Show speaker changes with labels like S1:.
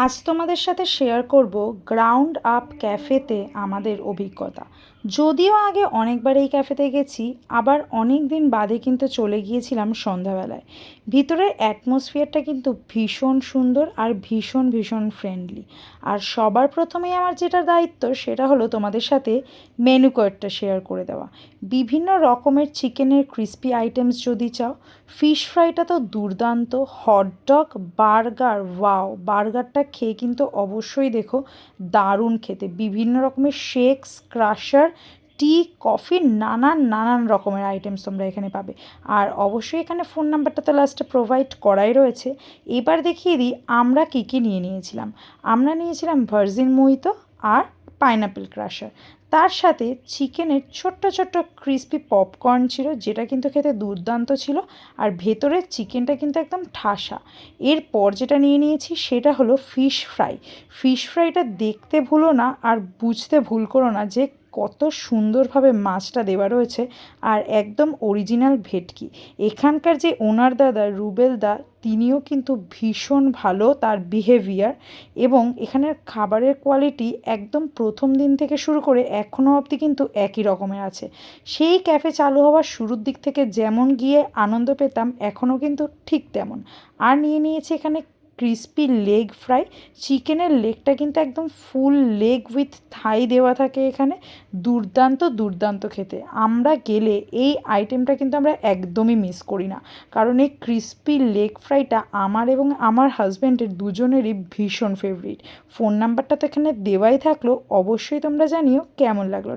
S1: আজ তোমাদের সাথে শেয়ার করব গ্রাউন্ড আপ ক্যাফেতে আমাদের অভিজ্ঞতা। যদিও আগে অনেকবার এই ক্যাফেতে গেছি, আবার অনেক দিন বাদে কিন্তু চলে গিয়েছিলাম সন্ধ্যাবেলায়। ভিতরের অ্যাটমসফিয়ারটা কিন্তু ভীষণ সুন্দর আর ভীষণ ভীষণ ফ্রেন্ডলি। আর সবার প্রথমেই আমার যেটা দায়িত্ব সেটা হলো তোমাদের সাথে মেনু কার্ডটা শেয়ার করে দেওয়া। বিভিন্ন রকমের চিকেনের ক্রিস্পি আইটেমস যদি চাও, ফিশ ফ্রাইটা তো দুর্দান্ত, হটডগ, বার্গার, ওয়াও বার্গারটা খেয়ে কিন্তু অবশ্যই দেখো, দারুণ খেতে। বিভিন্ন রকমের শেকস, ক্রাশার, টি, কফি, নানান নানান রকমের আইটেমস তোমরা এখানে পাবে। আর অবশ্যই এখানে ফোন নাম্বারটা তো লাস্টে প্রোভাইড করাই রয়েছে। এবার দেখিয়ে দিই আমরা কী কী নিয়ে নিয়েছিলাম। আমরা নিয়েছিলাম ভার্জিন মোহিতো আর পাইনাপেল ক্রাশার। তার সাথে চিকেনের ছোট্ট ছোট্ট ক্রিস্পি পপকর্ন ছিল, যেটা কিন্তু খেতে দুর্দান্ত ছিল। আর ভেতরের চিকেনটা কিন্তু একদম ঠাসা। এরপর যেটা নিয়ে নিয়েছি সেটা হলো ফিশ ফ্রাই। ফিশ ফ্রাইটা দেখতে ভুলো না আর বুঝতে ভুল করো না যে কত সুন্দরভাবে মাছটা দেওয়া রয়েছে, আর একদম অরিজিনাল ভেটকি। এখানকার যে ওনার দাদা রুবেল দা, তিনিও কিন্তু ভীষণ ভালো তার বিহেভিয়ার, এবং এখানের খাবারের কোয়ালিটি একদম প্রথম দিন থেকে শুরু করে এখনও অবধি কিন্তু একই রকমের আছে। সেই ক্যাফে চালু হওয়ার শুরুর দিক থেকে যেমন গিয়ে আনন্দ পেতাম, এখনও কিন্তু ঠিক তেমন। আর নিয়ে নিয়েছি এখানে ক্রিস্পি লেগ ফ্রাই। চিকেনের লেগটা কিন্তু একদম ফুল লেগ উইথ থাই দেওয়া থাকে এখানে। দুর্দান্ত দুর্দান্ত খেতে। আমরা গেলে এই আইটেমটা কিন্তু আমরা একদমই মিস করি না, কারণ এই ক্রিস্পি লেগ ফ্রাইটা আমার এবং আমার হাজব্যান্ডের দুজনেরই ভীষণ ফেভারিট। ফোন নাম্বারটা তো এখানে দেওয়াই থাকলো, অবশ্যই তোমরা জানিও কেমন লাগলো।